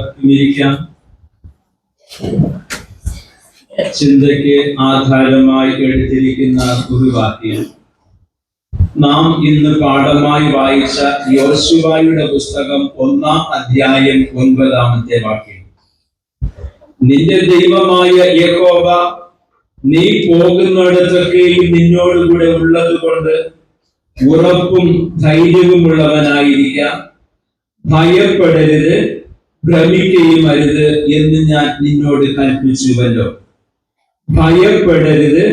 എല്ലാവർക്കും ഇരിക്കാം. ചിന്തയ്ക്ക് ആധാരമായി എടുത്തിരിക്കുന്ന കുറിവാക്യം നാം ഇന്ന് പാഠമായി വായിച്ച യോശുവയുടെ പുസ്തകം 1-ാം അധ്യായം 9-ാമത്തെ വാക്യം. നിന്റെ ദൈവമായ യഹോവ നീ പോകുന്നിടത്തൊക്കെയും നിന്നോടുകൂടെ ഉള്ളത് കൊണ്ട് ഉറപ്പും ധൈര്യവുമുള്ളവനായിരിക്കാം. ഭയപ്പെടരുത്, ഭ്രമിക്കുകയും അരുത് എന്ന് ഞാൻ നിന്നോട് കൽപ്പിച്ചുവല്ലോ. ഭയപ്പെടരുത്,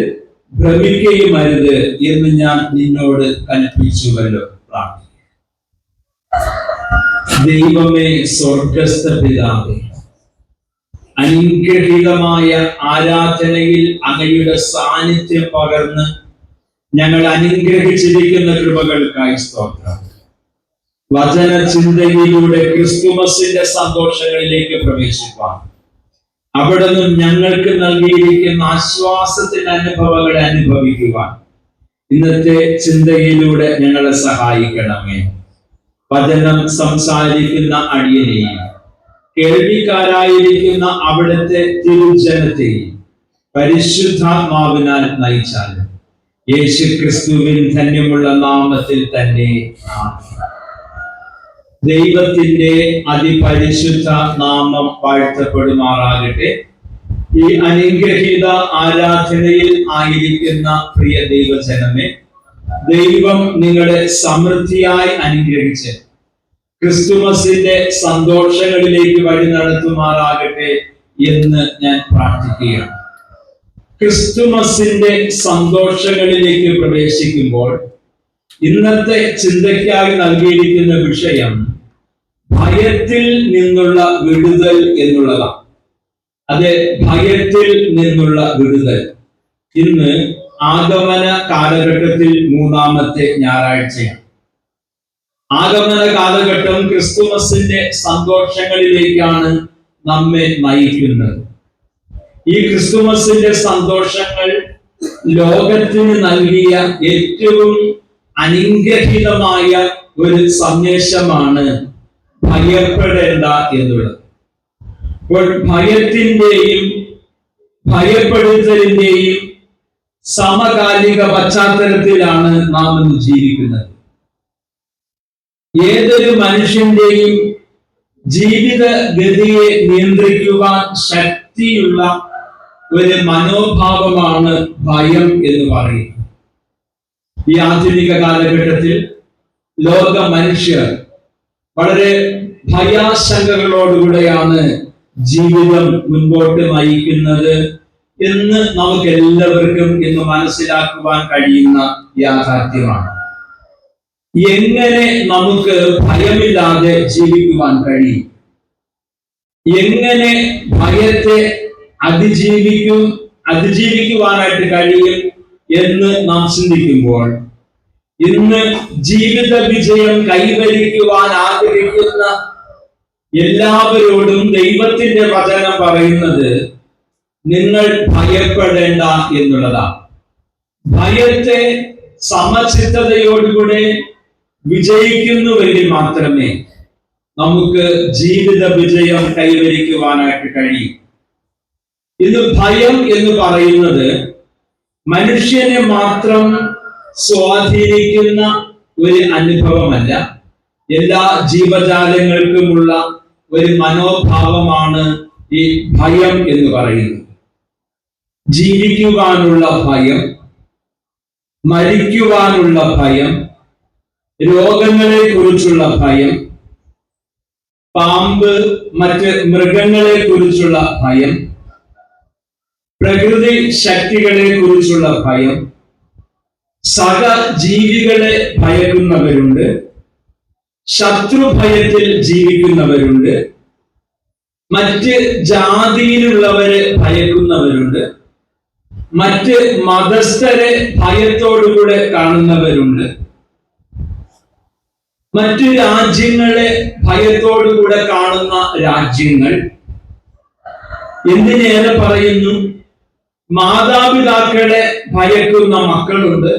ഭ്രമിക്കുകയും അരുത് എന്ന് ഞാൻ നിന്നോട് കൽപ്പിച്ചുവല്ലോ. ദൈവമേ, സ്വർഗസ്ഥ പിതാവേ, അനുഗ്രഹീതമായ ആരാധനയിൽ അങ്ങയുടെ സാന്നിധ്യം പകർന്ന് ഞങ്ങൾ അനുഗ്രഹിച്ചിരിക്കുന്ന കൃപകൾക്കായി സ്തോത്രം. വചന ചിന്തയിലൂടെ ക്രിസ്തുമസിന്റെ സന്തോഷങ്ങളിലേക്ക് പ്രവേശിപ്പാൻ അവിടെ നിന്നും ഞങ്ങൾക്ക് നൽകിയിരിക്കുന്ന ആശ്വാസത്തിന്റെ അനുഭവങ്ങളെ അനുഭവിക്കുവാൻ ഇന്നത്തെ ചിന്തയിലൂടെ ഞങ്ങളെ സഹായിക്കണമേ. വചനം സംസാരിക്കുന്ന അടിയനെയും കേൾവിക്കാരായിരിക്കുന്ന അവിടുത്തെ തിരുജനത്തെയും പരിശുദ്ധാത്മാവിനാൽ നയിച്ചാലും യേശു ക്രിസ്തുവിൻ ധന്യമുള്ള നാമത്തിൽ തന്നെ ദൈവത്തിന്റെ അതിപരിശുദ്ധ നാമം വാഴ്ത്തപ്പെടുമാറാകട്ടെ. ഈ അനുഗ്രഹീത ആരാധനയിൽ ആയിരിക്കുന്ന പ്രിയ ദൈവജനമേ, ദൈവം നിങ്ങളെ സമൃദ്ധിയായി അനുഗ്രഹിച്ച് ക്രിസ്തുമസിന്റെ സന്തോഷങ്ങളിലേക്ക് വഴി നടത്തുമാറാകട്ടെ എന്ന് ഞാൻ പ്രാർത്ഥിക്കുകയാണ്. ക്രിസ്തുമസിന്റെ സന്തോഷങ്ങളിലേക്ക് പ്രവേശിക്കുമ്പോൾ ഇന്നത്തെ ചിന്തയ്ക്കായി നൽകിയിരിക്കുന്ന വിഷയം ഭയത്തിൽ നിന്നുള്ള വിടുതൽ എന്നുള്ളതാണ്. അതെ, ഭയത്തിൽ നിന്നുള്ള വിടുതൽ. ഇന്ന് ആഗമന കാലഘട്ടത്തിൽ 3-ാമത്തെ ഞായറാഴ്ചയാണ്. ആഗമന കാലഘട്ടം ക്രിസ്തുമസിന്റെ സന്തോഷങ്ങളിലേക്കാണ് നമ്മെ നയിക്കുന്നത്. ഈ ക്രിസ്തുമസിന്റെ സന്തോഷങ്ങൾ ലോകത്തിന് നൽകിയ ഏറ്റവും അനുഗ്രഹീതമായ ഒരു സന്ദേശമാണ് ഭയപ്പെടേണ്ട എന്നുള്ളത്. അപ്പോൾ ഭയത്തിന്റെയും ഭയപ്പെടുത്തലിന്റെയും സമകാലിക പശ്ചാത്തലത്തിലാണ് നാം ഇന്ന് ജീവിക്കുന്നത്. ഏതൊരു മനുഷ്യന്റെയും ജീവിത ഗതിയെ നിയന്ത്രിക്കുവാൻ ശക്തിയുള്ള ഒരു മനോഭാവമാണ് ഭയം എന്ന് പറയുന്നത്. ഈ ആധുനിക കാലഘട്ടത്തിൽ ലോക മനുഷ്യർ വളരെ ഭയാശങ്കകളോടുകൂടെയാണ് ജീവിതം മുൻപോട്ട് നയിക്കുന്നത് എന്ന് നമുക്ക് എല്ലാവർക്കും ഇന്ന് മനസ്സിലാക്കുവാൻ കഴിയുന്ന യാഥാർത്ഥ്യമാണ്. എങ്ങനെ നമുക്ക് ഭയമില്ലാതെ ജീവിക്കുവാൻ കഴിയും? എങ്ങനെ ഭയത്തെ അതിജീവിക്കുവാനായിട്ട് കഴിയും എന്ന് നാം ചിന്തിക്കുമ്പോൾ ഇന്ന് ജീവിത വിജയം കൈവരിക്കുവാൻ ആഗ്രഹിക്കുന്ന എല്ലാവരോടും ദൈവത്തിന്റെ വചനം പറയുന്നത് നിങ്ങൾ ഭയപ്പെടേണ്ട എന്നുള്ളതാണ്. ഭയത്തെ സമചിത്തതയോടുകൂടെ വിജയിക്കുന്നുവെങ്കിൽ മാത്രമേ നമുക്ക് ജീവിത വിജയം കൈവരിക്കുവാനായിട്ട് കഴിയും. ഇത് ഭയം എന്ന് പറയുന്നത് മനുഷ്യനെ മാത്രം സ്വാധീനിക്കുന്ന ഒരു അനുഭവമല്ല, എല്ലാ ജീവജാലങ്ങൾക്കുമുള്ള ഒരു മനോഭാവമാണ് ഈ ഭയം എന്ന് പറയുന്നത്. ജീവിക്കുവാനുള്ള ഭയം, മരിക്കുവാനുള്ള ഭയം, രോഗങ്ങളെ കുറിച്ചുള്ള ഭയം, പാമ്പ് മറ്റ് മൃഗങ്ങളെ കുറിച്ചുള്ള ഭയം, പ്രകൃതി ശക്തികളെ കുറിച്ചുള്ള ഭയം, സഹജീവികളെ ഭയക്കുന്നവരുണ്ട്, ശത്രുഭയത്തിൽ ജീവിക്കുന്നവരുണ്ട്, മറ്റ് ജാതിയിലുള്ളവരെ ഭയക്കുന്നവരുണ്ട്, മറ്റ് മതസ്ഥരെ ഭയത്തോടുകൂടെ കാണുന്നവരുണ്ട്, മറ്റു രാജ്യങ്ങളെ ഭയത്തോടുകൂടെ കാണുന്ന രാജ്യങ്ങൾ. എന്തിനേറെ പറയുന്നു, മാതാപിതാക്കളെ ഭയക്കുന്ന മക്കളുണ്ട്,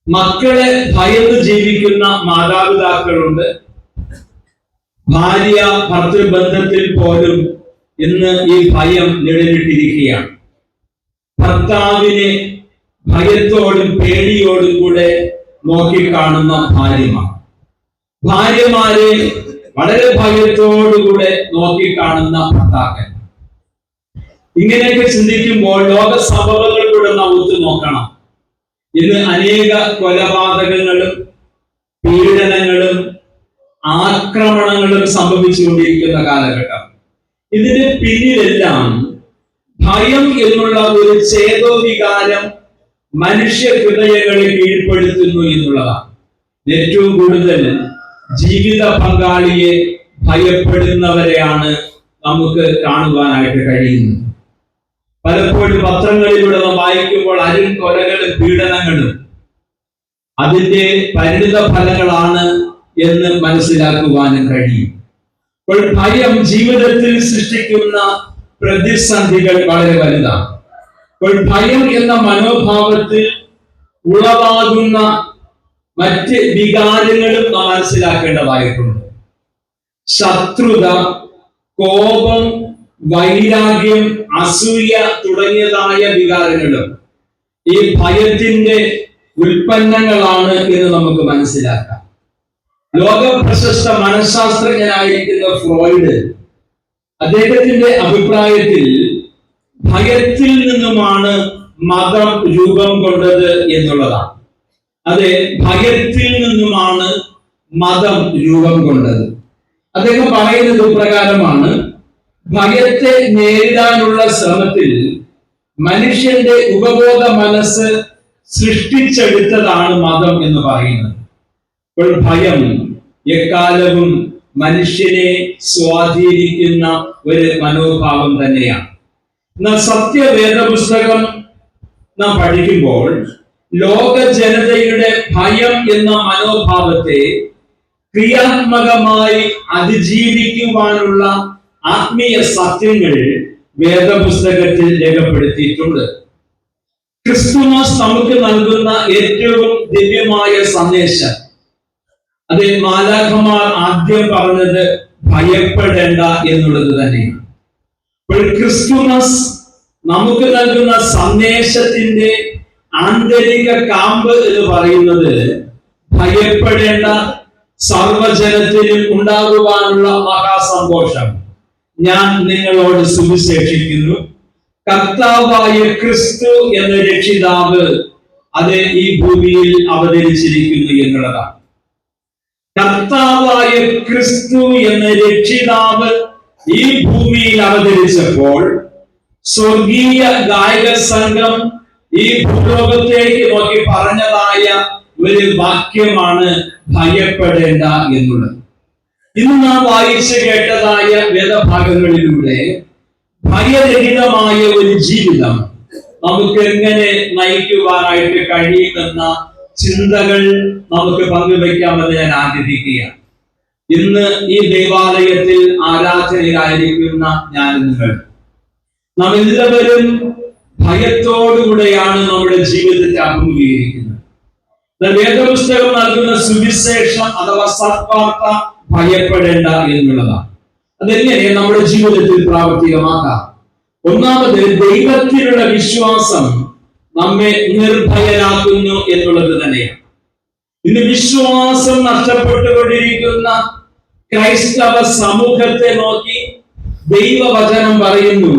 മക്കളെ ഭയന്ന് ജീവിക്കുന്ന മാതാപിതാക്കളുണ്ട്, ഭാര്യ ഭർത്തൃബന്ധത്തിൽ പോലും ഇന്ന് ഈ ഭയം നിഴലിട്ടിരിക്കുകയാണ്. ഭർത്താവിനെ ഭയത്തോടും പേടിയോടും കൂടെ നോക്കിക്കാണുന്ന ഭാര്യമാരെ വളരെ ഭയത്തോടുകൂടെ നോക്കിക്കാണുന്ന ഭർത്താക്കൻ. ഇങ്ങനെയൊക്കെ ചിന്തിക്കുമ്പോൾ ലോക സംഭവങ്ങളിലൂടെ നാം നോക്കണം. ഇന്ന് അനേക കൊലപാതകങ്ങളും പീഡനങ്ങളും ആക്രമണങ്ങളും സംഭവിച്ചുകൊണ്ടിരിക്കുന്ന കാലഘട്ടം. ഇതിന് പിന്നിലെല്ലാം ഭയം എന്നുള്ള ഒരു ചേതോവികാരം മനുഷ്യ ഹൃദയങ്ങളെ കീഴ്പ്പെടുത്തുന്നു എന്നുള്ളതാണ്. ഏറ്റവും കൂടുതൽ ജീവിത പങ്കാളിയെ ഭയപ്പെടുന്നവരെയാണ് നമുക്ക് കാണുവാനായിട്ട് കഴിയുന്നത്. പലപ്പോഴും പത്രങ്ങളിലൂടെ നാം വായിക്കുമ്പോൾ കൊലകളും പീഡനങ്ങളും അതിന്റെ പരിണിത ഫലങ്ങളാണ് എന്ന് മനസ്സിലാക്കുവാനും കഴിയും. അപ്പോൾ ഭയം ജീവിതത്തിൽ സൃഷ്ടിക്കുന്ന പ്രതിസന്ധികൾ വളരെ വലുതാണ്. അപ്പോൾ ഭയം എന്ന മനോഭാവത്തിൽ ഉളവാകുന്ന മറ്റ് വികാരങ്ങളും നാം മനസ്സിലാക്കേണ്ടതായിട്ടുണ്ട്. ശത്രുത, കോപം, വൈരാഗ്യം, അസൂയ തുടങ്ങിയതായ വികാരങ്ങളും ഈ ഭയത്തിന്റെ ഉൽപ്പന്നങ്ങളാണ് എന്ന് നമുക്ക് മനസ്സിലാക്കാം. ലോക പ്രശസ്ത മനഃശാസ്ത്രജ്ഞനായിരിക്കുന്ന ഫ്രോയിഡ് അദ്ദേഹത്തിന്റെ അഭിപ്രായത്തിൽ ഭയത്തിൽ നിന്നുമാണ് മതം രൂപം കൊണ്ടത് എന്നുള്ളതാണ്. അതെ, ഭയത്തിൽ നിന്നുമാണ് മതം രൂപം കൊണ്ടത്. അദ്ദേഹം പറയുന്നത് പ്രകാരമാണ്, ഭയത്തെ നേരിടാനുള്ള ശ്രമത്തിൽ മനുഷ്യന്റെ ഉപബോധ മനസ്സ് സൃഷ്ടിച്ചെടുത്തതാണ് മതം എന്ന് പറയുന്നത്. അപ്പോൾ ഭയം എക്കാലവും മനുഷ്യനെ സ്വാധീനിക്കുന്ന ഒരു മനോഭാവം തന്നെയാണ്. എന്നാൽ സത്യവേദ പുസ്തകം നാം പഠിക്കുമ്പോൾ ലോക ജനതയുടെ ഭയം എന്ന മനോഭാവത്തെ ക്രിയാത്മകമായി അതിജീവിക്കുവാനുള്ള ആത്മീയ സത്യങ്ങൾ വേദപുസ്തകത്തിൽ രേഖപ്പെടുത്തിയിട്ടുണ്ട്. ക്രിസ്തുമസ് നമുക്ക് നൽകുന്ന ഏറ്റവും ദിവ്യമായ സന്ദേശം, അത് മാലാഖമാർ ആദ്യം പറഞ്ഞത് ഭയപ്പെടേണ്ട എന്നുള്ളത് തന്നെയാണ്. അപ്പോൾ ക്രിസ്തുമസ് നമുക്ക് നൽകുന്ന സന്ദേശത്തിന്റെ ആന്തരിക കാമ്പ് എന്ന് പറയുന്നത് ഭയപ്പെടേണ്ട, സർവജനത്തിനും ഉണ്ടാകുവാനുള്ള മഹാസന്തോഷം. ഞാൻ നിങ്ങളോട് സുവിശേഷിക്കുന്നു, കർത്താവായ ക്രിസ്തു എന്ന രക്ഷിതാവ് അത് ഈ ഭൂമിയിൽ അവതരിച്ചിരിക്കുന്നു എന്നുള്ളതാണ്. കർത്താവായ ക്രിസ്തു എന്ന രക്ഷിതാവ് ഈ ഭൂമിയിൽ അവതരിച്ചപ്പോൾ സ്വർഗീയ ഗായക സംഘം ഈ ഭൂലോകത്തേക്ക് നോക്കി പറഞ്ഞതായ ഒരു വാക്യമാണ് ഭയപ്പെടേണ്ട എന്നുള്ളത്. ഇന്ന് നാം വായിച്ചു കേട്ടതായ വേദഭാഗങ്ങളിലൂടെ ഭയരഹിതമായ ഒരു ജീവിതം നമുക്ക് എങ്ങനെ നയിക്കുവാനായിട്ട് കഴിയുമെന്ന ചിന്തകൾ നമുക്ക് പങ്കുവയ്ക്കാമെന്ന് ഞാൻ ആഗ്രഹിക്കുകയാണ്. ഇന്ന് ഈ ദേവാലയത്തിൽ ആരാധനയിലായിരിക്കുന്ന ഞാൻ നിങ്ങൾ നാം എല്ലാവരും ഭയത്തോടുകൂടെയാണ് നമ്മുടെ ജീവിതത്തെ അഭിമുഖീകരിക്കുന്നത്. വേദപുസ്തകം നൽകുന്ന സുവിശേഷം അഥവാ സത്വാർത്ത ഭയപ്പെടേണ്ട എന്നുള്ളതാണ്. അതെങ്ങനെ നമ്മുടെ ജീവിതത്തിൽ പ്രാവർത്തികമാക്കാം? ഒന്നാമത്, ദൈവത്തിലുള്ള വിശ്വാസം നമ്മെ നിർഭയരാക്കുന്നു എന്നുള്ളത് തന്നെയാണ്. ഇന്ന് വിശ്വാസം നഷ്ടപ്പെട്ടുകൊണ്ടിരിക്കുന്ന ക്രൈസ്തവ സമൂഹത്തെ നോക്കി ദൈവവചനം പറയുന്നു,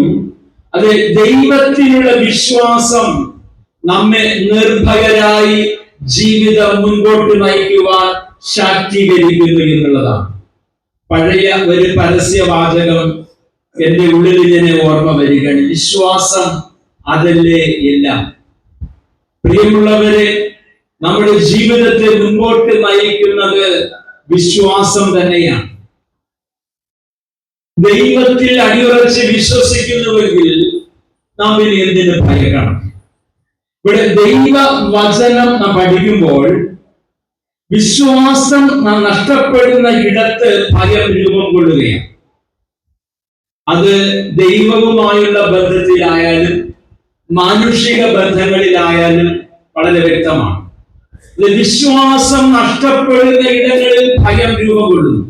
അത് ദൈവത്തിലുള്ള വിശ്വാസം നമ്മെ നിർഭയരായി ജീവിതം മുൻപോട്ട് നയിക്കുവാൻ ശാക്തീകരിക്കുന്നു എന്നുള്ളതാണ്. പഴയ ഒരു പരസ്യവാചകം എന്റെ ഉള്ളിൽ ഇങ്ങനെ ഓർമ്മ വരികയാണ്, വിശ്വാസം അതല്ലേ എല്ലാം. പ്രിയമുള്ളവരെ, നമ്മുടെ ജീവിതത്തെ മുൻപോട്ട് നയിക്കുന്നത് വിശ്വാസം തന്നെയാണ്. ദൈവത്തിൽ അടിയുറച്ച് വിശ്വസിക്കുന്നുവെങ്കിൽ നാം ഇനി എന്തിന് ഭയക്കണം? ഇവിടെ ദൈവ വചനം നാം പഠിക്കുമ്പോൾ വിശ്വാസം നാം നഷ്ടപ്പെടുന്ന ഇടത്ത് ഭയം രൂപം കൊള്ളുകയാണ്. അത് ദൈവവുമായുള്ള ബന്ധത്തിലായാലും മാനുഷിക ബന്ധങ്ങളിലായാലും വളരെ വ്യക്തമാണ്. വിശ്വാസം നഷ്ടപ്പെടുന്ന ഇടങ്ങളിൽ ഭയം രൂപം കൊള്ളുന്നു.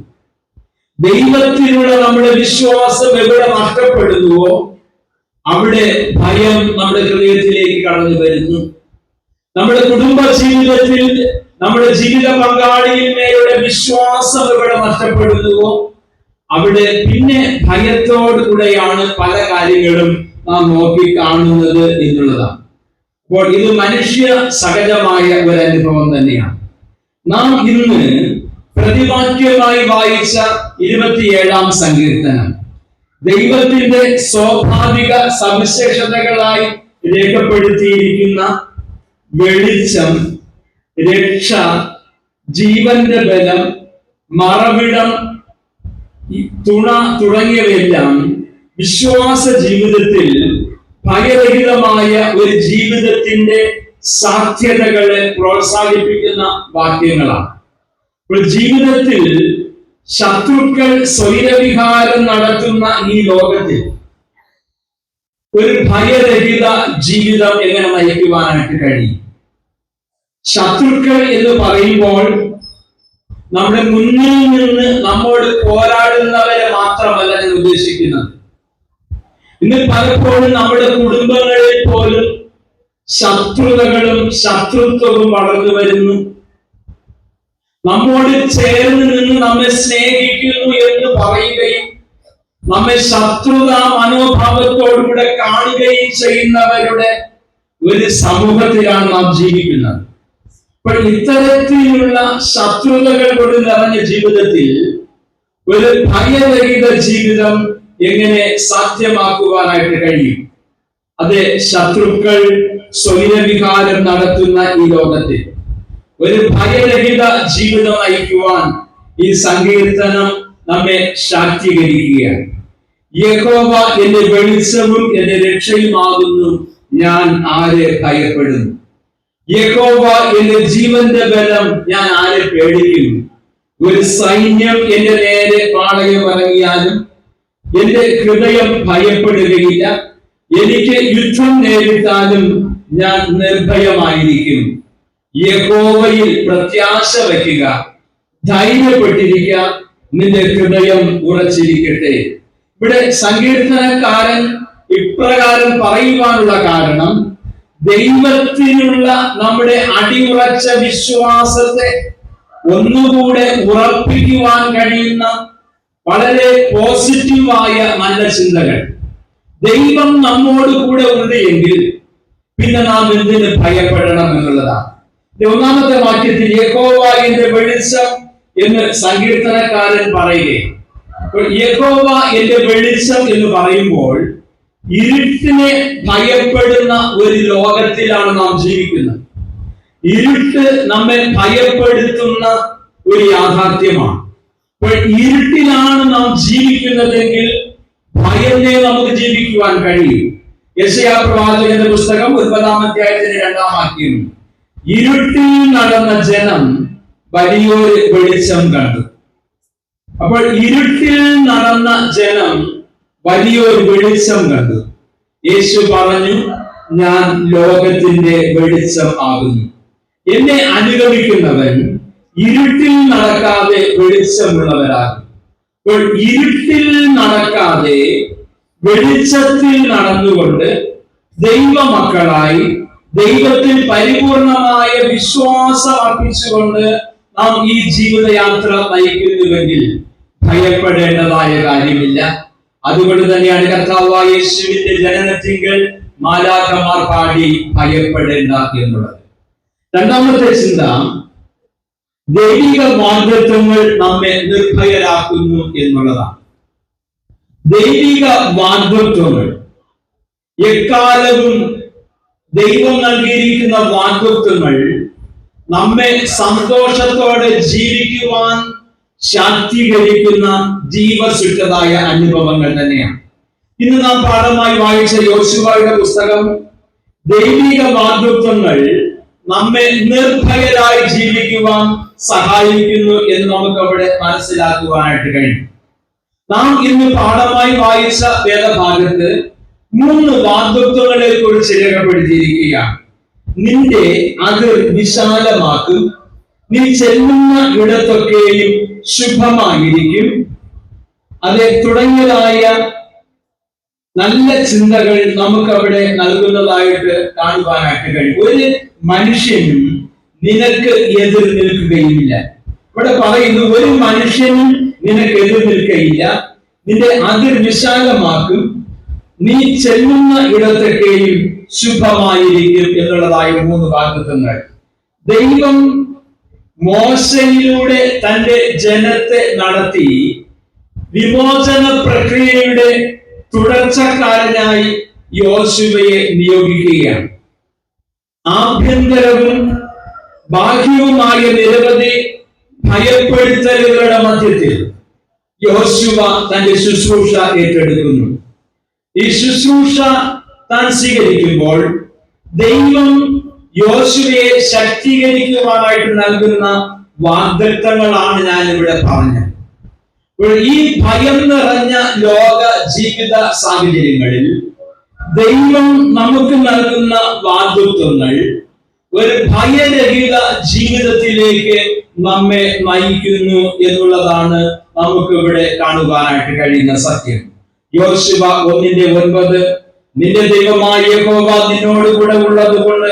ദൈവത്തിലുള്ള നമ്മുടെ വിശ്വാസം എവിടെ നഷ്ടപ്പെടുന്നുവോ അവിടെ ഭയം നമ്മുടെ ഹൃദയത്തിലേക്ക് കടന്നു വരുന്നു. നമ്മുടെ കുടുംബ ജീവിതത്തിൽ നമ്മുടെ ജീവിത പങ്കാളിയിന്മേലുള്ള വിശ്വാസം എവിടെ നഷ്ടപ്പെടുന്നുവോ അവിടെ പിന്നെ ഭയത്തോടുകൂടെയാണ് പല കാര്യങ്ങളും നാം നോക്കി കാണുന്നത് എന്നുള്ളതാണ്. അപ്പോൾ ഇത് മനുഷ്യ സഹജമായ ഒരു അനുഭവം തന്നെയാണ്. നാം ഇന്ന് പ്രതിവാക്യമായി വായിച്ച 27-ാം സങ്കീർത്തനം ദൈവത്തിന്റെ സ്വാഭാവിക സവിശേഷതകളായി രേഖപ്പെടുത്തിയിരിക്കുന്ന വെളിച്ചം, രക്ഷ, ജീവന്റെ ബലം, മറവിടം, തുണ തുടങ്ങിയവയെല്ലാം വിശ്വാസ ജീവിതത്തിൽ ഭയരഹിതമായ ഒരു ജീവിതത്തിന്റെ സാധ്യതകളെ പ്രോത്സാഹിപ്പിക്കുന്ന വാക്യങ്ങളാണ്. ഇപ്പോൾ ജീവിതത്തിൽ ശത്രുക്കൾ സ്വൈരവിഹാരം നടത്തുന്ന ഈ ലോകത്തിൽ ഒരു ഭയരഹിത ജീവിതം എങ്ങനെ നയിക്കുവാനായിട്ട് കഴിയും? ശത്രുക്കൾ എന്ന് പറയുമ്പോൾ നമ്മുടെ മുന്നിൽ നിന്ന് നമ്മോട് പോരാടുന്നവരെ മാത്രമല്ല ഞാൻ ഉദ്ദേശിക്കുന്നത്. ഇന്ന് പലപ്പോഴും നമ്മുടെ കുടുംബങ്ങളിൽ പോലും ശത്രുതകളും ശത്രുത്വവും വളർന്നു വരുന്നു. നമ്മോട് ചേർന്ന് നിന്ന് നമ്മെ സ്നേഹിക്കുന്നു എന്ന് പറയുകയും നമ്മെ ശത്രുതാ മനോഭാവത്തോടുകൂടെ കാണുകയും ചെയ്യുന്നവരുടെ ഒരു സമൂഹത്തിലാണ് നാം ജീവിക്കുന്നത്. അപ്പോൾ ഇത്തരത്തിലുള്ള ശത്രുതകൾ കൊണ്ട് നിറഞ്ഞ ജീവിതത്തിൽ ഒരു ഭയരഹിത ജീവിതം എങ്ങനെ സാധ്യമാക്കുവാനായിട്ട് കഴിയും? അത് ശത്രുക്കൾ സ്വൈരവിഹാരം നടത്തുന്ന ഈ ലോകത്തിൽ ഒരു ഭയരഹിത ജീവിതം നയിക്കുവാൻ ഈ സങ്കീർത്തനം നമ്മെ ശാക്തീകരിക്കുകയാണ്. യഹോവ എന്റെ വെളിച്ചവും എന്റെ രക്ഷയുമാകുന്നു, ഞാൻ ആരെ ഭയപ്പെടുന്നു? യഹോവ എന്റെ ജീവന്റെ ബലം, ഞാൻ ആരെ പേടിക്കുന്നു? ഒരു സൈന്യം എന്റെ നേരെ പാളയമിറങ്ങിയാലും എന്റെ ഹൃദയം ഭയപ്പെടുകയില്ല. എനിക്ക് യുദ്ധം നേരിട്ടാലും ഞാൻ നിർഭയമായിരിക്കും. യഹോവയിൽ പ്രത്യാശ വയ്ക്കുക, ധൈര്യപ്പെട്ടിരിക്കുക, നിന്റെ ഹൃദയം ഉറച്ചിരിക്കട്ടെ. ഇവിടെ സങ്കീർത്തനക്കാരൻ ഇപ്രകാരം പറയുവാനുള്ള കാരണം ദൈവത്തിനുള്ള നമ്മുടെ അടിയുറച്ച വിശ്വാസത്തെ ഒന്നുകൂടെ ഉറപ്പിക്കുവാൻ കഴിയുന്ന വളരെ പോസിറ്റീവായ നല്ല ചിന്തകൾ. ദൈവം നമ്മോട് കൂടെ ഉണ്ട് എങ്കിൽ പിന്നെ നാം എന്തിന് ഭയപ്പെടണം എന്നുള്ളതാണ്. ഒന്നാമത്തെ വാക്യത്തിൽ യഹോവ എന്റെ വെളിച്ചം എന്ന് സങ്കീർത്തനക്കാരൻ പറയുകയും, യഹോവ എന്റെ വെളിച്ചം എന്ന് പറയുമ്പോൾ ഇരുട്ടിനെ ഭയപ്പെടുന്ന ഒരു ലോകത്തിലാണ് നാം ജീവിക്കുന്നത്. ഇരുട്ട് നമ്മെ ഭയപ്പെടുത്തുന്ന ഒരു യാഥാർത്ഥ്യമാണ്. അപ്പോൾ ഇരുട്ടിലാണ് നാം ജീവിക്കുന്നതെങ്കിൽ ഭയത്തെ നമുക്ക് ജീവിക്കുവാൻ കഴിയും. യെശയ്യാ പ്രവാചകന്റെ പുസ്തകം 9-ാം അധ്യായത്തിന്റെ 2-ാം വാക്യം, ഇരുട്ടിൽ നടന്ന ജനം വലിയൊരു വെളിച്ചം കണ്ടു. അപ്പോൾ ഇരുട്ടിൽ നടന്ന ജനം വലിയൊരു വെളിച്ചം കണ്ടു. യേശു പറഞ്ഞു, ഞാൻ ലോകത്തിന്റെ വെളിച്ചം ആകുന്നു. എന്നെ അനുഗമിക്കുന്നവൻ ഇരുട്ടിൽ നടക്കാതെ വെളിച്ചമുള്ളവരാകും. അപ്പോൾ ഇരുട്ടിൽ നടക്കാതെ വെളിച്ചത്തിൽ നടന്നുകൊണ്ട് ദൈവമക്കളായി ദൈവത്തിൽ പരിപൂർണമായ വിശ്വാസം അർപ്പിച്ചുകൊണ്ട് നാം ഈ ജീവിതയാത്ര നയിക്കുന്നുവെങ്കിൽ ഭയപ്പെടേണ്ടതായ കാര്യമില്ല. അതുകൊണ്ട് തന്നെയാണ് കർത്താവായ യേശുവിന്റെ ജനനത്തിങ്കൽ മാലാഖമാർ പാടി ഭയപ്പെടേണ്ട എന്നുള്ളത്. രണ്ടാമത്തെ ചിന്ത, ദൈവിക വാഗ്ദത്തങ്ങൾ നമ്മെ നിർഭയരാക്കുന്നു എന്നുള്ളതാണ്. ദൈവിക വാഗ്ദത്തങ്ങൾ എക്കാലവും ദൈവം നൽകിയിരിക്കുന്ന വാഗ്ദത്തങ്ങൾ നമ്മെ സന്തോഷത്തോടെ ജീവിക്കുവാൻ ശാക്തീകരിക്കുന്ന ജീവസുറ്റതായ അനുഭവങ്ങൾ തന്നെയാണ്. ഇന്ന് നാം പാഠമായി വായിച്ച യോശുവയുടെ പുസ്തകം ദൈവിക വാഗ്ദത്തങ്ങൾ നമ്മെ നിർഭയരായി ജീവിക്കുവാൻ സഹായിക്കുന്നു എന്ന് നമുക്ക് അവിടെ മനസ്സിലാക്കുവാനായിട്ട് കഴിയും. നാം ഇന്ന് പാഠമായി വായിച്ച വേദഭാഗത്ത് 3 വാഗ്ദത്തങ്ങളെ കുറിച്ച് രേഖപ്പെടുത്തിയിരിക്കുകയാണ്. നിന്റെ അതിർ വിശാലമാക്കും, നീ ചെല്ലുന്ന ഇടത്തൊക്കെയും ശുഭമായിരിക്കും, അത് തുടങ്ങിയതായ നല്ല ചിന്തകൾ നമുക്ക് അവിടെ നൽകുന്നതായിട്ട് കാണുവാനായിട്ട് കഴിയും. ഒരു മനുഷ്യനും നിനക്ക് എതിർ നിൽക്കുകയില്ല. ഇവിടെ പറയുന്നു, ഒരു മനുഷ്യനും നിനക്ക് എതിർ നിൽക്കുകയില്ല, നിന്റെ അതിർ വിശാലമാക്കും, നീ ചെല്ലുന്ന ഇടത്തൊക്കെയും ശുഭമായിരിക്കും എന്നുള്ളതായ 3 വാഗ്ദത്തങ്ങൾ. ദൈവം മോശയിലൂടെ തന്റെ ജനത്തെ നടത്തി വിമോചന പ്രക്രിയയുടെ തുടർച്ചക്കാരനായി യോശുവയെ നിയോഗിക്കുകയാണ്. ആഭ്യന്തരവും ബാഹ്യവുമായ നിരവധി ഭയപ്പെടുത്തലുകളുടെ മധ്യത്തിൽ യോശുവ തന്റെ ശുശ്രൂഷ ഏറ്റെടുക്കുന്നു. ഈ ശുശ്രൂഷ താൻ സ്വീകരിക്കുമ്പോൾ ദൈവം യോശുവയെ ശക്തീകരിക്കുവാനായിട്ട് നൽകുന്ന വാഗ്ദത്തങ്ങളാണ് ഞാൻ ഇവിടെ പറഞ്ഞത്. ഈ ഭയം നിറഞ്ഞ ലോക ജീവിത സാഹചര്യങ്ങളിൽ ദൈവം നമുക്ക് നൽകുന്ന വാഗ്ദത്തങ്ങൾ ഒരു ഭയരഹിത ജീവിതത്തിലേക്ക് നമ്മെ നയിക്കുന്നു എന്നുള്ളതാണ് നമുക്ക് ഇവിടെ കാണുവാനായിട്ട് കഴിയുന്ന സത്യം. യോശുവ 1:9 നിന്റെ ദൈവമായ യഹോവ നിന്നോട് കൂടെ ഉള്ളത് കൊണ്ട്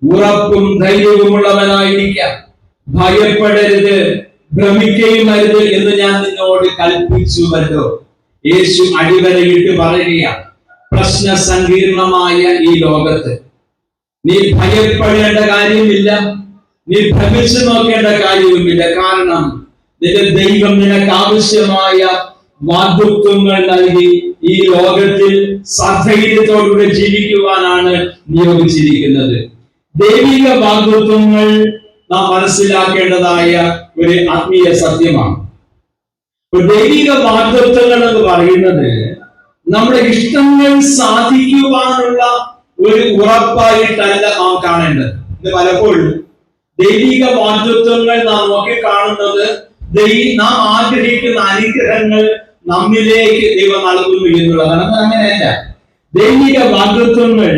ഉറപ്പും ധൈര്യവുമുള്ളവനായിരിക്കാം, ഭയപ്പെടരുത്, ഭ്രമിക്കുകയും അരുത് എന്ന് ഞാൻ നിന്നോട് കൽപ്പിച്ചുവല്ലോ. യേശു അടിവരയിട്ട് പറയുകയാണ്, പ്രശ്ന സങ്കീർണമായ ഈ ലോകത്ത് നീ ഭയപ്പെടേണ്ട കാര്യമില്ല, നീ ഭ്രമിച്ചു നോക്കേണ്ട കാര്യവുമില്ല. കാരണം നിന്റെ ദൈവം നിനക്ക് ആവശ്യമായ വാഗ്ദത്തങ്ങൾ നൽകി ഈ ലോകത്തിൽ സധൈര്യത്തോടുകൂടെ ജീവിക്കുവാനാണ് നിയോഗിച്ചിരിക്കുന്നത്. ദൈവിക വാഗ്ദത്തങ്ങൾ നാം മനസ്സിലാക്കേണ്ടതായ ഒരു ആത്മീയ സത്യമാണ്. ദൈവിക വാഗ്ദത്തങ്ങൾ എന്ന് പറയുന്നത് നമ്മുടെ ഇഷ്ടങ്ങൾ സാധിക്കുവാനുള്ള ഒരു ഉറപ്പായിട്ടല്ല നാം കാണേണ്ടത്. ഇത് പലപ്പോഴും ദൈവിക വാഗ്ദത്തങ്ങൾ നാം നോക്കി കാണുന്നത് നാം ആഗ്രഹിക്കുന്ന അനുഗ്രഹങ്ങൾ നമ്മിലേക്ക് ദൈവം നൽകുന്നു എന്നുള്ളതാണ്. അങ്ങനെയല്ല. ദൈവിക വാഗ്ദത്തങ്ങൾ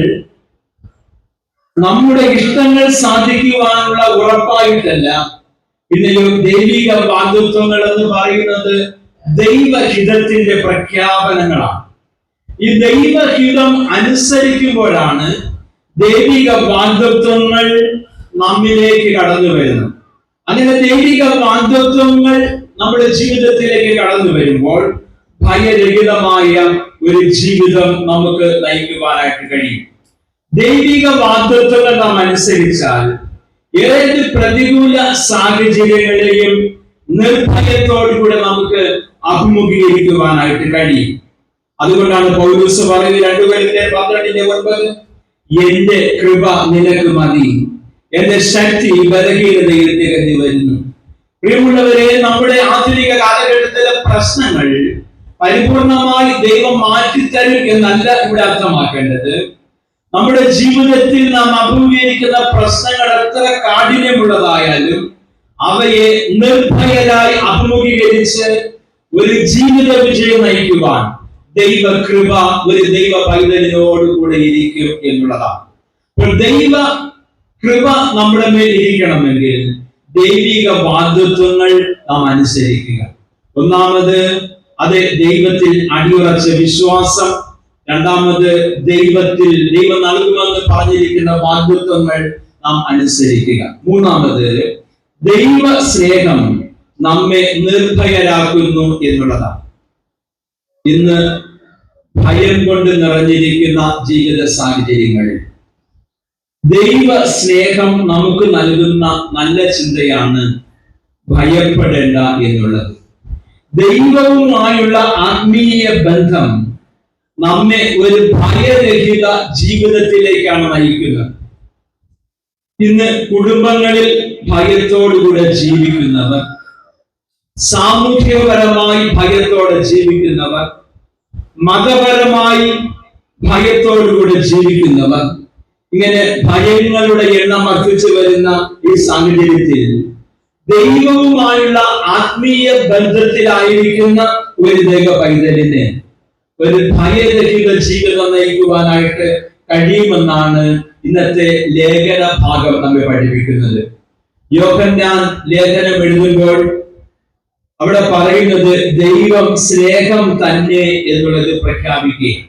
നമ്മുടെ ഇഷ്ടങ്ങൾ സാധിക്കുവാനുള്ള ഉറപ്പായിട്ടല്ല. പിന്നെയോ ദൈവിക വാഗ്ദത്തങ്ങൾ എന്ന് പറയുന്നത് ദൈവഹിതത്തിന്റെ പ്രഖ്യാപനങ്ങളാണ്. ഈ ദൈവഹിതം അനുസരിക്കുമ്പോഴാണ് ദൈവിക വാഗ്ദത്തങ്ങൾ നമ്മിലേക്ക് കടന്നു വരുന്നത്. അങ്ങനെ ദൈവിക വാഗ്ദത്തങ്ങൾ നമ്മുടെ ജീവിതത്തിലേക്ക് കടന്നു വരുമ്പോൾ ഭയരഹിതമായ ഒരു ജീവിതം നമുക്ക് നയിക്കുവാനായിട്ട് കഴിയും. ദൈവിക വാഗ്ദത്തങ്ങൾ നാം അനുസരിച്ചാൽ ഏത് പ്രതികൂല സാഹചര്യങ്ങളെയും നിർഭയത്തോടുകൂടെ നമുക്ക് അഭിമുഖീകരിക്കുവാനായിട്ട് കഴിയും. അതുകൊണ്ടാണ് പൗലോസ് പറയുന്നത് 2 കൊരിന്ത്യർ 12:9 എന്റെ കൃപ നിനക്ക് മതി, എന്റെ ശക്തി ബലഹീനതയിൽ തികഞ്ഞു വരുന്നു. പ്രിയമുള്ളവരെ, നമ്മുടെ ആധുനിക കാലഘട്ടത്തിലെ പ്രശ്നങ്ങൾ പരിപൂർണമായി ദൈവം മാറ്റിത്തരും എന്നല്ല ഇവിടെ അർത്ഥമാക്കേണ്ടത്. നമ്മുടെ ജീവിതത്തിൽ നാം അഭിമുഖീകരിക്കുന്ന പ്രശ്നങ്ങൾ എത്ര കാഠിന്യമുള്ളതായാലും അവയെ നിർഭയരായി അഭിമുഖീകരിച്ച് ഒരു ജീവിത വിജയം നയിക്കുവാൻ ദൈവകൃപ ഒരു ദൈവ പൈതലിനോടുകൂടെ ഇരിക്കും എന്നുള്ളതാണ്. ദൈവ കൃപ നമ്മുടെ മേൽ ഇരിക്കണമെങ്കിൽ ദൈവിക വാഗ്ദത്തങ്ങൾ നാം അനുസരിക്കുക. ഒന്നാമത് അത് ദൈവത്തിൽ അടിയുറച്ച വിശ്വാസം. രണ്ടാമത് ദൈവം നൽകുമെന്ന് പറഞ്ഞിരിക്കുന്ന വാഗ്ദത്തങ്ങൾ നാം അനുസരിക്കുക. മൂന്നാമത് ദൈവ സ്നേഹം നമ്മെ നിർഭയരാക്കുന്നു എന്നുള്ളതാണ്. ഇന്ന് ഭയം കൊണ്ട് നിറഞ്ഞിരിക്കുന്ന ജീവിത സാഹചര്യങ്ങളിൽ ദൈവ സ്നേഹം നമുക്ക് നൽകുന്ന നല്ല ചിന്തയാണ് ഭയപ്പെടേണ്ട എന്നുള്ളത്. ദൈവവുമായുള്ള ആത്മീയ ബന്ധം നമ്മെ ഒരു ഭയരഹിത ജീവിതത്തിലേക്കാണ് നയിക്കുന്നത്. ഇന്ന് കുടുംബങ്ങളിൽ ഭയത്തോടുകൂടെ ജീവിക്കുന്നവർ, സാമൂഹ്യപരമായി ഭയത്തോടെ ജീവിക്കുന്നവർ, മതപരമായി ഭയത്തോടുകൂടെ ജീവിക്കുന്നവർ, ഇങ്ങനെ ഭയങ്ങളുടെ എണ്ണം വർദ്ധിച്ചു വരുന്ന ഈ സാഹചര്യത്തിൽ ദൈവവുമായുള്ള ആത്മീയ ബന്ധത്തിലായിരിക്കുന്ന ഒരു ദൈവ പൈതലിനെ ഒരു ഭയരഹിത ജീവിതം നയിക്കുവാനായിട്ട് കഴിയുമെന്നാണ് ഇന്നത്തെ ലേഖന ഭാഗം നമ്മെ പഠിപ്പിക്കുന്നത്. യോഹന്നാൻ ലേഖനം എഴുതുമ്പോൾ അവിടെ പറയുന്നത് ദൈവം സ്നേഹം തന്നെ എന്നുള്ളത് പ്രഖ്യാപിക്കുകയും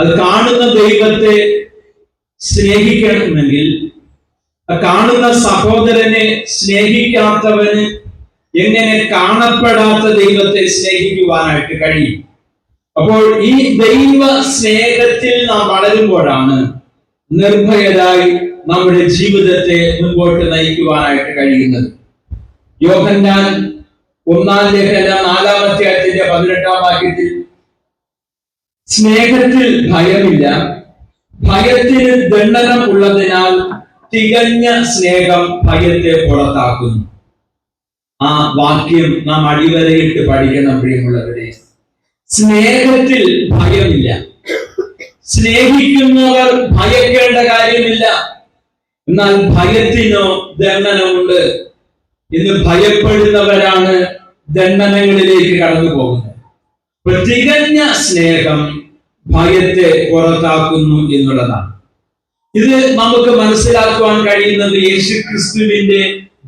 അത് കാണുന്ന ദൈവത്തെ സ്നേഹിക്കണമെങ്കിൽ കാണുന്ന സഹോദരനെ സ്നേഹിക്കാത്തവന് എങ്ങനെ കാണപ്പെടാത്ത ദൈവത്തെ സ്നേഹിക്കുവാനായിട്ട് കഴിയും? അപ്പോൾ ഈ ദൈവ സ്നേഹത്തിൽ നാം വളരുമ്പോഴാണ് നിർഭയരായി നമ്മുടെ ജീവിതത്തെ മുൻപോട്ട് നയിക്കുവാനായിട്ട് കഴിയുന്നത്. യോഹന്നാൻ 1-ാം ലേഖനം 4-ാം അധ്യായത്തിന്റെ 18-ാം വാക്യത്തിൽ സ്നേഹത്തിൽ ഭയമില്ല, ഭയത്തിന് ദണ്ഡനം ഉള്ളതിനാൽ തികഞ്ഞ സ്നേഹം ഭയത്തെ പുറത്താക്കുന്നു. ആ വാക്യം നാം അടിവരയിട്ട് പഠിക്കണം പ്രിയമുള്ളവരെ. സ്നേഹത്തിൽ ഭയമില്ല. സ്നേഹിക്കുന്നവർ ഭയക്കേണ്ട കാര്യമില്ല. എന്നാൽ ഭയത്തിനോ ദണ്ഡനമുണ്ട്. ഇന്ന് ഭയപ്പെടുന്നവരാണ് ദണ്ഡനങ്ങളിലേക്ക് കടന്നു പോകുന്നത്. തികഞ്ഞ സ്നേഹം ഭയത്തെ പുറത്താക്കുന്നു എന്നുള്ളതാണ്. ഇത് നമുക്ക് മനസ്സിലാക്കുവാൻ കഴിയുന്നത് യേശുക്രിസ്തുവിന്റെ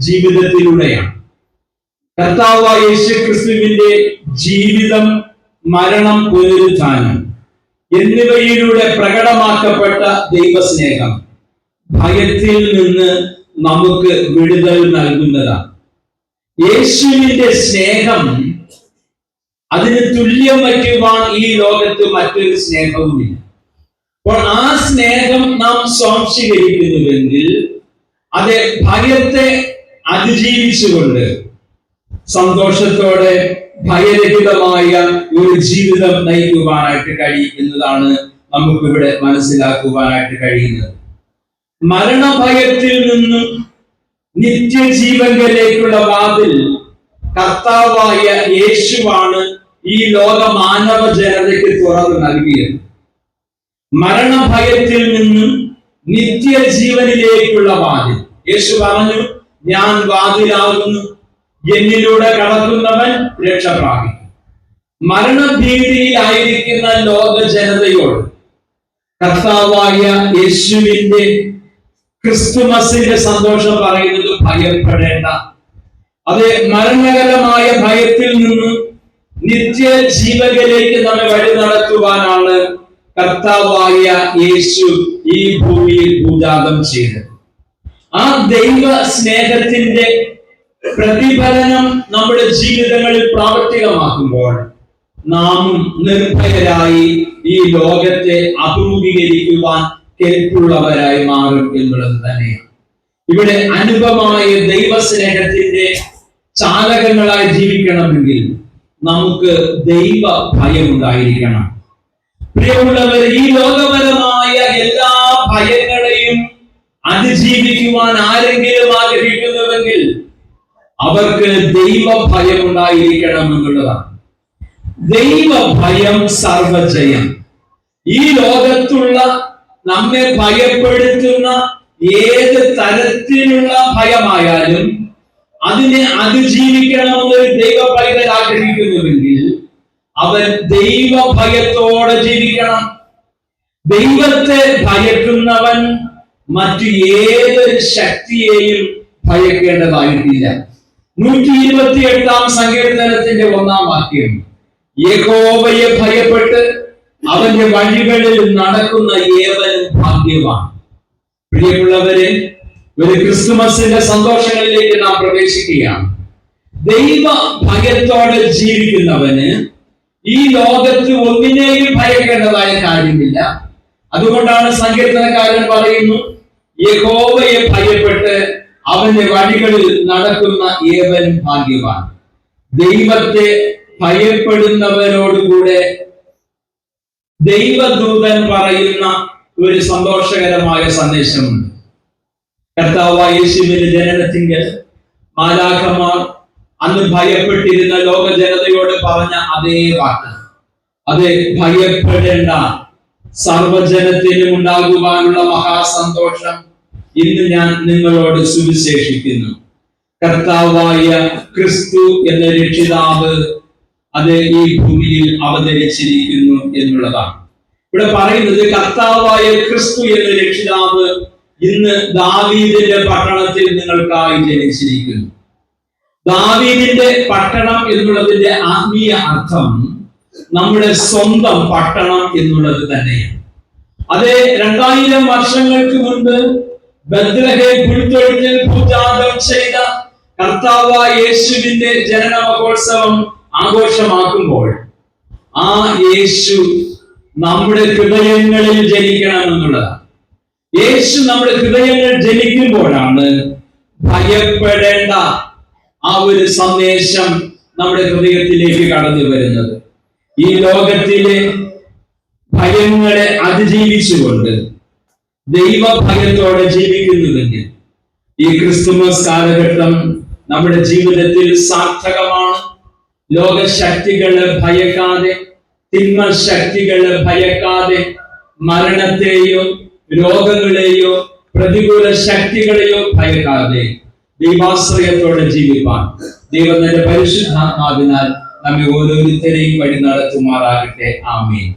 ജീവിതത്തിലൂടെയാണ്. കർത്താവായ യേശുക്രിസ്തുവിന്റെ ജീവിതം, മരണം, പുനരുത്ഥാനം എന്നിവയിലൂടെ പ്രകടമാക്കപ്പെട്ട ദൈവസ്നേഹം ഭയത്തിൽ നിന്ന് നമുക്ക് വിടുതൽ നൽകുന്നതാണ്. യേശുവിന്റെ സ്നേഹം, അതിന് തുല്യം വയ്ക്കുവാൻ ഈ ലോകത്ത് മറ്റൊരു സ്നേഹവുമില്ല. അപ്പോൾ ആ സ്നേഹം നാം സ്വാംശീകരിക്കുന്നുവെങ്കിൽ അത് ഭയത്തെ അതിജീവിച്ചുകൊണ്ട് സന്തോഷത്തോടെ ഭയരഹിതമായ ഒരു ജീവിതം നയിക്കുവാനായിട്ട് കഴിയും എന്നതാണ് നമുക്കിവിടെ മനസ്സിലാക്കുവാനായിട്ട് കഴിയുന്നത്. മരണഭയത്തിൽ നിന്നും നിത്യജീവനിലേക്കുള്ള വാതിൽ കർത്താവായ യേശുവാണ് ഈ ലോക മാനവ ജനതയ്ക്ക് തുറന്നു നൽകിയത്. മരണഭയത്തിൽ നിന്നും നിത്യജീവനിലേക്കുള്ള വാതിൽ. യേശു പറഞ്ഞു, ഞാൻ വാതിലാകുന്നു, എന്നിലൂടെ കടക്കുന്നവൻ രക്ഷ പ്രാപിക്കും. മരണഭീതിയിലായിരിക്കുന്ന ലോക ജനതയോട് കർത്താവായ യേശുവിന്റെ ക്രിസ്തുമസിന്റെ സന്തോഷം പറയുന്നത് ഭയപ്പെടേണ്ട. അത് മരണകരമായ ഭയത്തിൽ നിന്നും നിത്യജീവനിലേക്ക് നമ്മെ വഴി നടത്തുവാനാണ് കർത്താവായ യേശു ഈ ഭൂമിയിൽ ഭൂജാതം ചെയ്തത്. ആ ദൈവ സ്നേഹത്തിന്റെ പ്രതിഫലനം നമ്മുടെ ജീവിതങ്ങളിൽ പ്രാവർത്തികമാക്കുമ്പോൾ നാമും നിർഭയരായി ഈ ലോകത്തെ അഭിമുഖീകരിക്കുവാൻ കെൽപ്പുള്ളവരായി മാറും എന്നുള്ളത് തന്നെയാണ്. ഇവിടെ അനുപമായ ദൈവസ്നേഹത്തിന്റെ ചാലകങ്ങളായി ജീവിക്കണമെങ്കിൽ നമുക്ക് ദൈവ ഭയം ഉണ്ടായിരിക്കണം. പ്രിയമുള്ളവർ, ഈ ലോകപരമായ എല്ലാ ഭയങ്ങളെയും അതിജീവിക്കുവാൻ ആരെങ്കിലും ആഗ്രഹിക്കുന്നുവെങ്കിൽ അവർക്ക് ദൈവ ഭയം ഉണ്ടായിരിക്കണം എന്നുള്ളതാണ്. ദൈവ ഭയം സർവജയം. ഈ ലോകത്തുള്ള നമ്മെ ഭയപ്പെടുത്തുന്ന ഏത് തരത്തിലുള്ള ഭയമായാലും അതിനെ അതിജീവിക്കണമെന്നൊരു ദൈവ പൈതൽ ആഗ്രഹിക്കുന്നുവെങ്കിൽ അവൻ ദൈവ ഭയത്തോടെ ജീവിക്കണം. ദൈവത്തെ ഭയക്കുന്നവൻ മറ്റു ഏതൊരു ശക്തിയെയും ഭയക്കേണ്ടതായിട്ടില്ല. 128-ാം സങ്കീർത്തനത്തിന്റെ 1-ാം വാക്യം, യഹോവയെ ഭയപ്പെട്ട് അവന്റെ വഴികളിൽ നടക്കുന്ന ഏവനും ഭാഗ്യവാൻ. പ്രിയമുള്ളവരെ, ഒരു ക്രിസ്തുമസിന്റെ സന്തോഷങ്ങളിലേക്ക് നാം പ്രവേശിക്കുകയാണ്. ദൈവ ഭയത്തോടെ ജീവിക്കുന്നവന് ഈ ലോകത്ത് ഒന്നിനെയും ഭയക്കേണ്ടതായ കാര്യമില്ല. അതുകൊണ്ടാണ് സങ്കീർത്തനക്കാരൻ പറയുന്നു, യഹോവയെ ഭയപ്പെട്ട് അവന്റെ വഴികളിൽ നടക്കുന്ന ഏവനും ഭാഗ്യവാൻ. ദൈവത്തെ ഭയപ്പെടുന്നവരോടുകൂടെ ദൈവദൂതൻ പറയുന്ന ഒരു സന്തോഷകരമായ സന്ദേശമുണ്ട്. കർത്താവായ യേശുവിന്റെ ജനനത്തിങ്കൽ മാലാഖമാർ അന്ന് ഭയപ്പെട്ടിരുന്ന ലോക ജനതയോട് പറഞ്ഞ അതേ വാക്ക്, അത് ഭയപ്പെടേണ്ട, സർവജനത്തിനും ഉണ്ടാകുവാനുള്ള മഹാസന്തോഷം ഇന്ന് ഞാൻ നിങ്ങളോട് സുവിശേഷിക്കുന്നു. കർത്താവായ ക്രിസ്തു എന്ന രക്ഷിതാവ് അത് ഈ ഭൂമിയിൽ അവതരിച്ചിരിക്കുന്നു എന്നുള്ളതാണ്. ഇവിടെ പറയുന്നത് കർത്താവായ ക്രിസ്തു എന്ന രക്ഷിതാവ് ഇന്ന് ദാവീദിന്റെ പട്ടണത്തിൽ നിങ്ങൾക്കായി ജനിച്ചിരിക്കുന്നു. ദാവീദിന്റെ പട്ടണം എന്നുള്ളതിന്റെ ആത്മീയ അർത്ഥം നമ്മുടെ സ്വന്തം പട്ടണം എന്നുള്ളത് തന്നെയാണ്. അതേ 2000 വർഷങ്ങൾക്ക് മുൻപ് ബത്ലഹേം പുൽത്തൊഴുത്തിൽ ഭൂജാതം ചെയ്ത കർത്താവായ യേശുവിന്റെ ജനന മഹോത്സവം ആഘോഷമാക്കുമ്പോൾ ആ യേശു നമ്മുടെ ഹൃദയങ്ങളിൽ ജനിക്കണം എന്നുള്ളതാണ്. യേശു നമ്മുടെ ഹൃദയങ്ങൾ ജനിക്കുമ്പോഴാണ് ഭയപ്പെടേണ്ട ആ ഒരു സന്ദേശം നമ്മുടെ ഹൃദയത്തിലേക്ക് കടന്നു വരുന്നത്. ഈ ലോകത്തിലെ ഭയങ്ങളെ അതിജീവിച്ചുകൊണ്ട് ദൈവഭയത്തോടെ ജീവിക്കുന്നുവെങ്കിൽ ഈ ക്രിസ്തുമസ് കാലഘട്ടം നമ്മുടെ ജീവിതത്തിൽ സാർത്ഥകമാണ്. ലോകശക്തികളെ ഭയക്കാതെ, തിന്മ ശക്തികളെ ഭയക്കാതെ, മരണത്തെയോ രോഗങ്ങളെയോ പ്രതികൂല ശക്തികളെയോ ഭയക്കാതെ ദൈവാശ്രയത്തോടെ ജീവിപ്പാൻ ദൈവം തന്റെ പരിശുദ്ധാത്മാവിനാൽ നമ്മെ ഓരോരുത്തരെയും വഴി നടത്തുമാറാകട്ടെ. ആമേൻ.